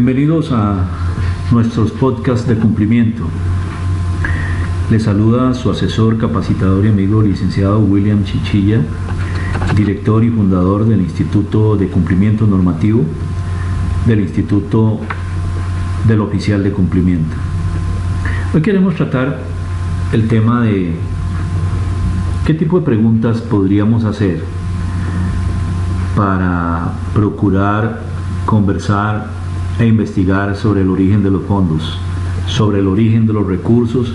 Bienvenidos a nuestros podcasts de cumplimiento. Les saluda su asesor, capacitador y amigo, licenciado William Chichilla, director y fundador del Instituto de Cumplimiento Normativo, del Instituto del Oficial de Cumplimiento. Hoy queremos tratar el tema de qué tipo de preguntas podríamos hacer para procurar conversar e investigar sobre el origen de los fondos, sobre el origen de los recursos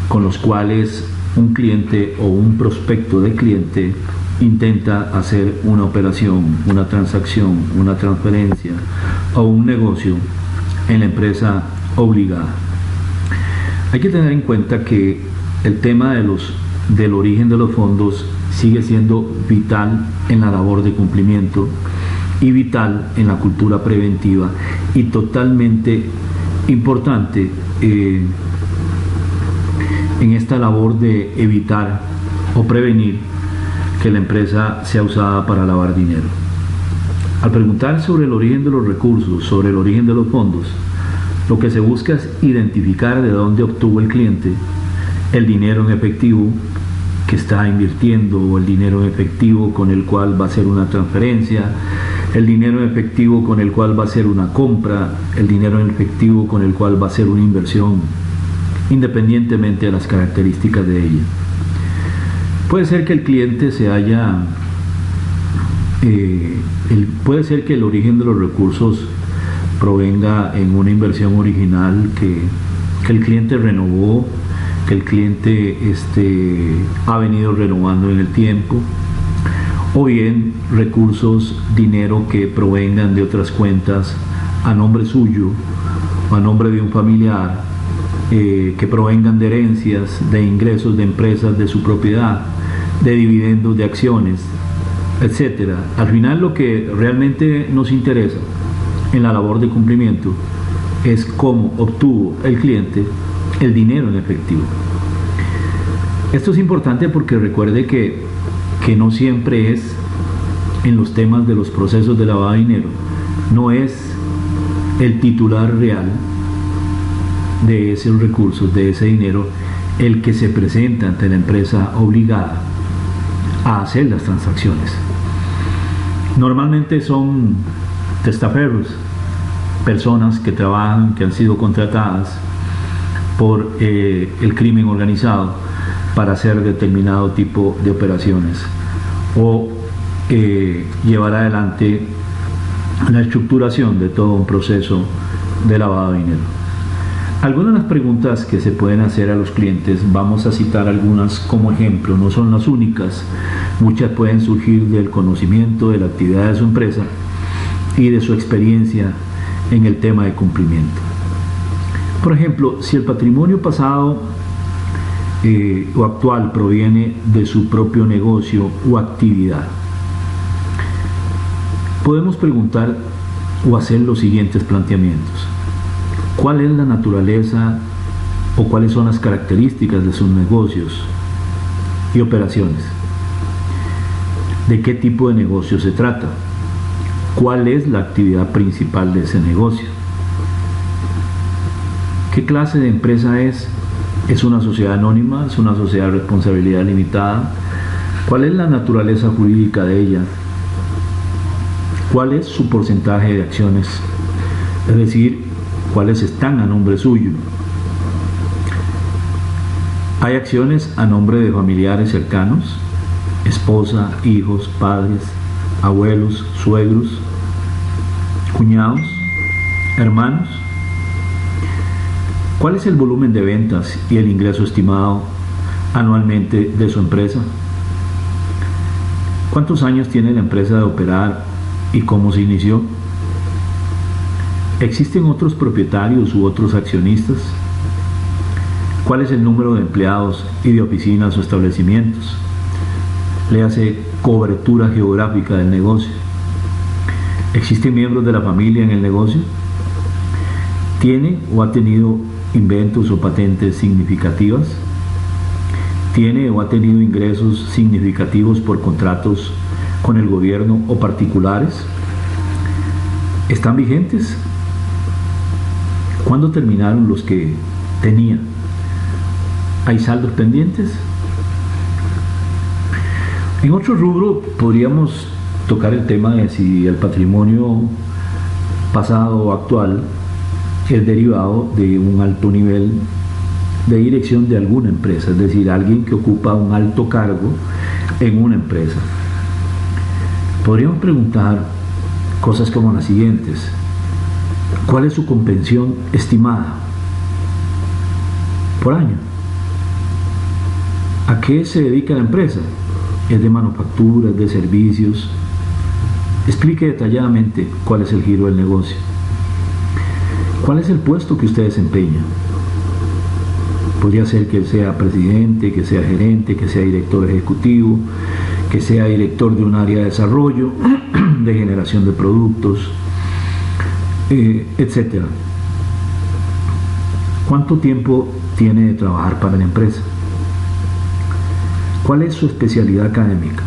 con los cuales un cliente o un prospecto de cliente intenta hacer una operación, una transacción, una transferencia o un negocio en la empresa obligada. Hay que tener en cuenta que el tema del origen de los fondos sigue siendo vital en la labor de cumplimiento y vital en la cultura preventiva y totalmente importante en esta labor de evitar o prevenir que la empresa sea usada para lavar dinero. Al preguntar sobre el origen de los recursos, sobre el origen de los fondos, lo que se busca es identificar de dónde obtuvo el cliente el dinero en efectivo que está invirtiendo o el dinero en efectivo con el cual va a hacer una transferencia, el dinero en efectivo con el cual va a hacer una compra, el dinero en efectivo con el cual va a hacer una inversión, independientemente de las características de ella. Puede ser que el cliente puede ser que el origen de los recursos provenga en una inversión original que el cliente renovó, que el cliente ha venido renovando en el tiempo, o bien recursos, dinero que provengan de otras cuentas a nombre suyo o a nombre de un familiar, que provengan de herencias, de ingresos de empresas de su propiedad, de dividendos de acciones, etc. Al final, lo que realmente nos interesa en la labor de cumplimiento es cómo obtuvo el cliente el dinero en efectivo. Esto es importante porque recuerde que no siempre es, en los temas de los procesos de lavado de dinero, no es el titular real de esos recursos, de ese dinero, el que se presenta ante la empresa obligada a hacer las transacciones. Normalmente son testaferros, personas que trabajan, que han sido contratadas por el crimen organizado para hacer determinado tipo de operaciones o llevar adelante la estructuración de todo un proceso de lavado de dinero. Algunas de las preguntas que se pueden hacer a los clientes, vamos a citar algunas como ejemplo, no son las únicas, muchas pueden surgir del conocimiento de la actividad de su empresa y de su experiencia en el tema de cumplimiento. Por ejemplo, si el patrimonio pasado o actual proviene de su propio negocio o actividad, podemos preguntar o hacer los siguientes planteamientos. ¿Cuál es la naturaleza o cuáles son las características de sus negocios y operaciones? ¿De qué tipo de negocio se trata? ¿Cuál es la actividad principal de ese negocio? ¿Qué clase de empresa es? ¿Es una sociedad anónima? ¿Es una sociedad de responsabilidad limitada? ¿Cuál es la naturaleza jurídica de ella? ¿Cuál es su porcentaje de acciones? Es decir, ¿cuáles están a nombre suyo? ¿Hay acciones a nombre de familiares cercanos? Esposa, hijos, padres, abuelos, suegros, cuñados, hermanos. ¿Cuál es el volumen de ventas y el ingreso estimado anualmente de su empresa? ¿Cuántos años tiene la empresa de operar y cómo se inició? ¿Existen otros propietarios u otros accionistas? ¿Cuál es el número de empleados y de oficinas o establecimientos? Le hace cobertura geográfica del negocio. ¿Existen miembros de la familia en el negocio? ¿Tiene o ha tenido inventos o patentes significativas? ¿Tiene o ha tenido ingresos significativos por contratos con el gobierno o particulares? ¿Están vigentes? ¿Cuándo terminaron los que tenía? ¿Hay saldos pendientes? En otro rubro podríamos tocar el tema de si el patrimonio pasado o actual es derivado de un alto nivel de dirección de alguna empresa, es decir, alguien que ocupa un alto cargo en una empresa. Podríamos preguntar cosas como las siguientes: ¿cuál es su compensación estimada por año? ¿A qué se dedica la empresa? ¿Es de manufactura, es de servicios? Explique detalladamente cuál es el giro del negocio. ¿Cuál es el puesto que usted desempeña? Podría ser que sea presidente, que sea gerente, que sea director ejecutivo, que sea director de un área de desarrollo, de generación de productos, etc. ¿Cuánto tiempo tiene de trabajar para la empresa? ¿Cuál es su especialidad académica?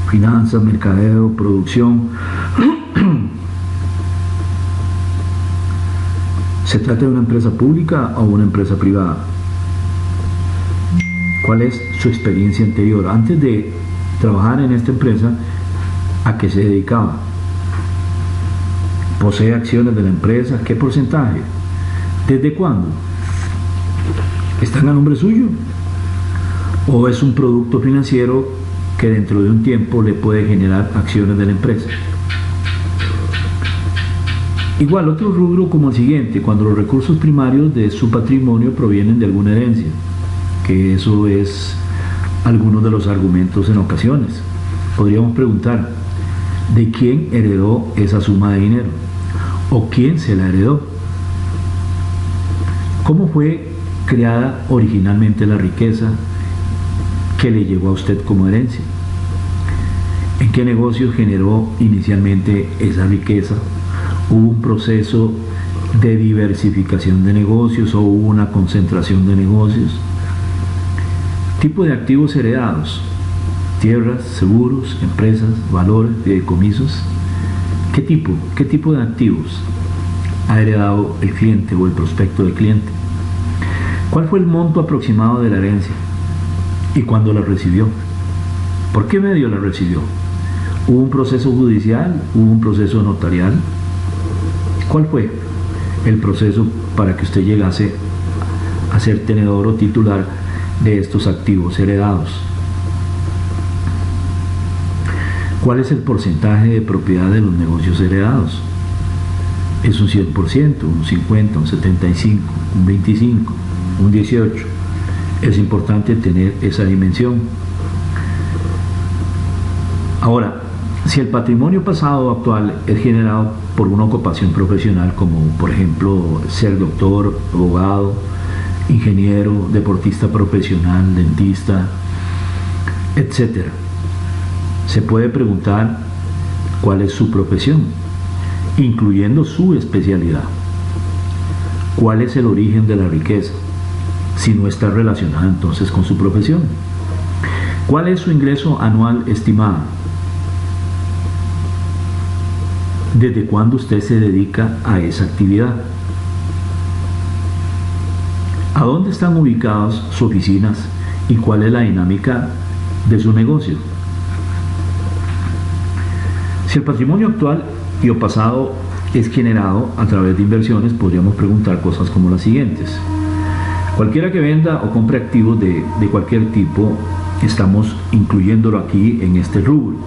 Finanzas, mercadeo, producción. ¿Se trata de una empresa pública o una empresa privada? ¿Cuál es su experiencia anterior? Antes de trabajar en esta empresa, ¿a qué se dedicaba? ¿Posee acciones de la empresa? ¿Qué porcentaje? ¿Desde cuándo? ¿Están a nombre suyo? ¿O es un producto financiero que dentro de un tiempo le puede generar acciones de la empresa? Igual, otro rubro como el siguiente: cuando los recursos primarios de su patrimonio provienen de alguna herencia, que eso es algunos de los argumentos en ocasiones. Podríamos preguntar: ¿de quién heredó esa suma de dinero? ¿O quién se la heredó? ¿Cómo fue creada originalmente la riqueza que le llegó a usted como herencia? ¿En qué negocio generó inicialmente esa riqueza? ¿Hubo un proceso de diversificación de negocios o hubo una concentración de negocios? Tipo de activos heredados: tierras, seguros, empresas, valores, fideicomisos. ¿Qué tipo de activos ha heredado el cliente o el prospecto del cliente? ¿Cuál fue el monto aproximado de la herencia? ¿Y cuándo la recibió? ¿Por qué medio la recibió? ¿Hubo un proceso judicial? ¿Hubo un proceso notarial? ¿Cuál fue el proceso para que usted llegase a ser tenedor o titular de estos activos heredados? ¿Cuál es el porcentaje de propiedad de los negocios heredados? ¿Es un 100%, un 50%, un 75%, un 25%, un 18%? Es importante tener esa dimensión. Ahora, si el patrimonio pasado o actual es generado por una ocupación profesional, como por ejemplo ser doctor, abogado, ingeniero, deportista profesional, dentista, etc., se puede preguntar cuál es su profesión, incluyendo su especialidad. ¿Cuál es el origen de la riqueza, si no está relacionada entonces con su profesión? ¿Cuál es su ingreso anual estimado? ¿Desde cuándo usted se dedica a esa actividad? ¿A dónde están ubicadas sus oficinas y cuál es la dinámica de su negocio? Si el patrimonio actual y o pasado es generado a través de inversiones, podríamos preguntar cosas como las siguientes: cualquiera que venda o compre activos de cualquier tipo, estamos incluyéndolo aquí en este rubro.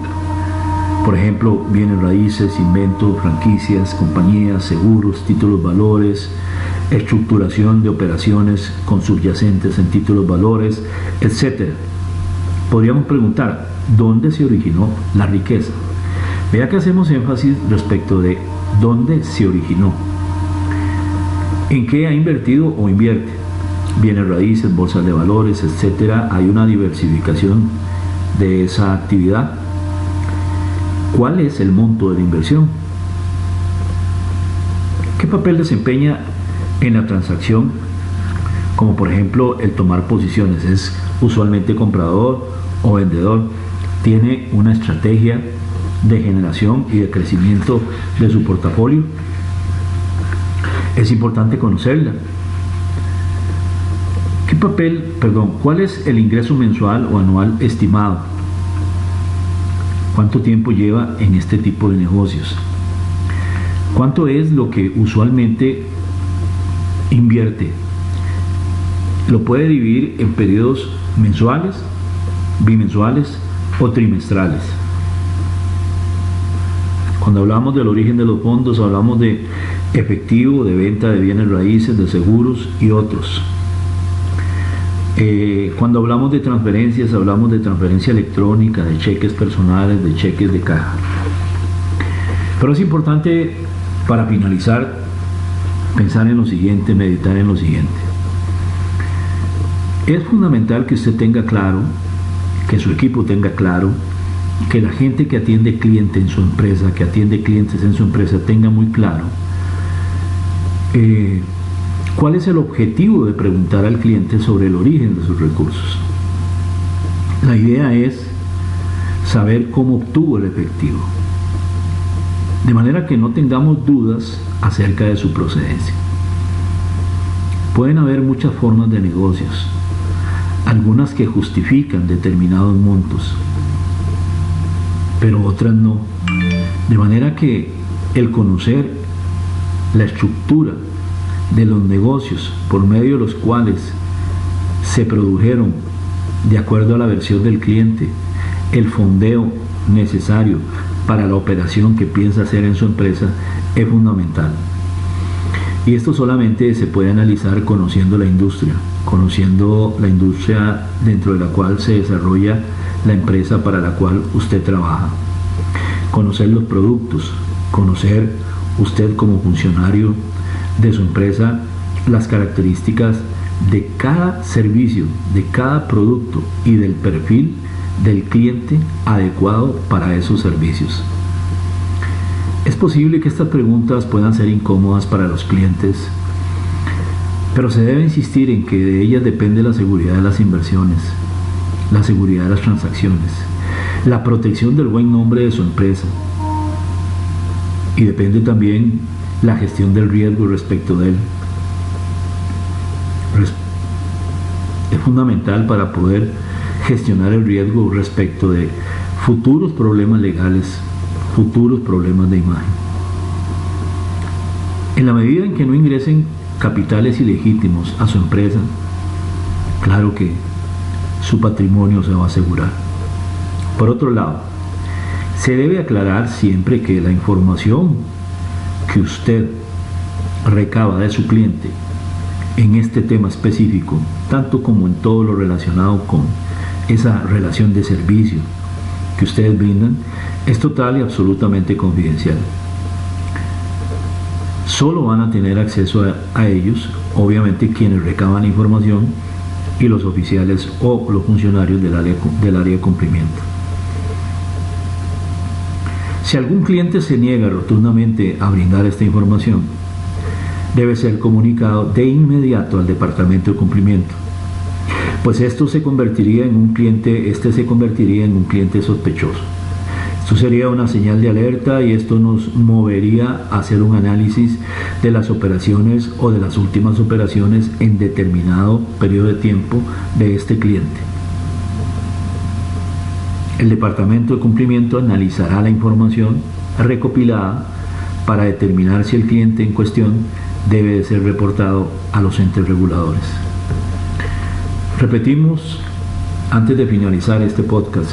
Por ejemplo, bienes raíces, inventos, franquicias, compañías, seguros, títulos valores, estructuración de operaciones con subyacentes en títulos valores, etc. Podríamos preguntar: ¿dónde se originó la riqueza? Vea que hacemos énfasis respecto de dónde se originó. ¿En qué ha invertido o invierte? Bienes raíces, bolsas de valores, etc. Hay una diversificación de esa actividad. ¿Cuál es el monto de la inversión? ¿Qué papel desempeña en la transacción? Como por ejemplo el tomar posiciones. ¿Es usualmente comprador o vendedor? ¿Tiene una estrategia de generación y de crecimiento de su portafolio? Es importante conocerla. ¿Cuál es el ingreso mensual o anual estimado? ¿Cuánto tiempo lleva en este tipo de negocios? ¿Cuánto es lo que usualmente invierte? Lo puede dividir en periodos mensuales, bimensuales o trimestrales. Cuando hablamos del origen de los fondos, hablamos de efectivo, de venta de bienes raíces, de seguros y otros. Cuando hablamos de transferencias, hablamos de transferencia electrónica, de cheques personales, de cheques de caja. Pero es importante, para finalizar, pensar en lo siguiente, meditar en lo siguiente. Es fundamental que usted tenga claro, que su equipo tenga claro, que la gente que atiende clientes en su empresa, que atiende clientes en su empresa, tenga muy claro cuál es el objetivo de preguntar al cliente sobre el origen de sus recursos. La idea es saber cómo obtuvo el efectivo, de manera que no tengamos dudas acerca de su procedencia. Pueden haber muchas formas de negocios, algunas que justifican determinados montos, pero otras no. De manera que el conocer la estructura de los negocios por medio de los cuales se produjeron, de acuerdo a la versión del cliente, el fondeo necesario para la operación que piensa hacer en su empresa, es fundamental. Y esto solamente se puede analizar conociendo la industria dentro de la cual se desarrolla la empresa para la cual usted trabaja. Conocer los productos, conocer usted como funcionario de su empresa las características de cada servicio, de cada producto y del perfil del cliente adecuado para esos servicios. Es posible que estas preguntas puedan ser incómodas para los clientes, pero se debe insistir en que de ellas depende la seguridad de las inversiones, la seguridad de las transacciones, la protección del buen nombre de su empresa, y depende también la gestión del riesgo respecto de él. Es fundamental para poder gestionar el riesgo respecto de futuros problemas legales, futuros problemas de imagen. En la medida en que no ingresen capitales ilegítimos a su empresa, claro que su patrimonio se va a asegurar. Por otro lado, se debe aclarar siempre que la información que usted recaba de su cliente en este tema específico, tanto como en todo lo relacionado con esa relación de servicio que ustedes brindan, es total y absolutamente confidencial. Solo van a tener acceso a ellos, obviamente, quienes recaban la información y los oficiales o los funcionarios del área de cumplimiento. Si algún cliente se niega rotundamente a brindar esta información, debe ser comunicado de inmediato al departamento de cumplimiento, pues este se convertiría en un cliente sospechoso. Esto sería una señal de alerta y esto nos movería a hacer un análisis de las operaciones o de las últimas operaciones en determinado periodo de tiempo de este cliente. El departamento de cumplimiento analizará la información recopilada para determinar si el cliente en cuestión debe de ser reportado a los entes reguladores. Repetimos, antes de finalizar este podcast,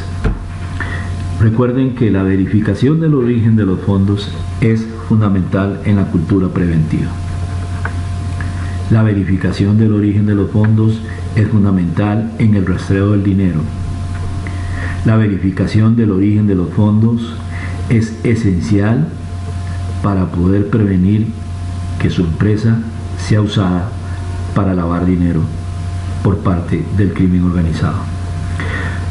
recuerden que la verificación del origen de los fondos es fundamental en la cultura preventiva. La verificación del origen de los fondos es fundamental en el rastreo del dinero. La verificación del origen de los fondos es esencial para poder prevenir que su empresa sea usada para lavar dinero por parte del crimen organizado.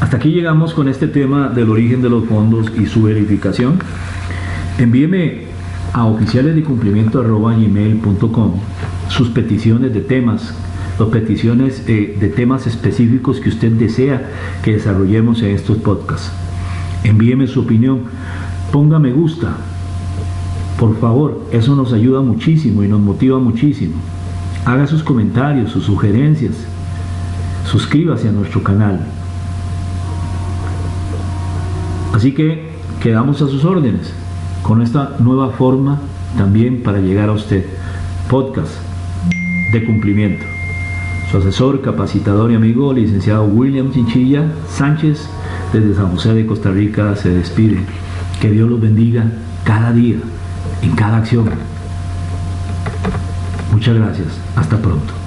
Hasta aquí llegamos con este tema del origen de los fondos y su verificación. Envíeme a oficialesdecumplimiento@gmail.com sus peticiones de temas, de temas específicos que usted desea que desarrollemos en estos podcasts. Envíeme su opinión, ponga me gusta Por favor, eso nos ayuda muchísimo y nos motiva muchísimo. Haga sus comentarios, sus sugerencias. Suscríbase a nuestro canal. Así que quedamos a sus órdenes con esta nueva forma también para llegar a usted. Podcast de cumplimiento. Su asesor, capacitador y amigo, licenciado William Chinchilla Sánchez, desde San José de Costa Rica, se despide. Que Dios los bendiga cada día, en cada acción. Muchas gracias. Hasta pronto.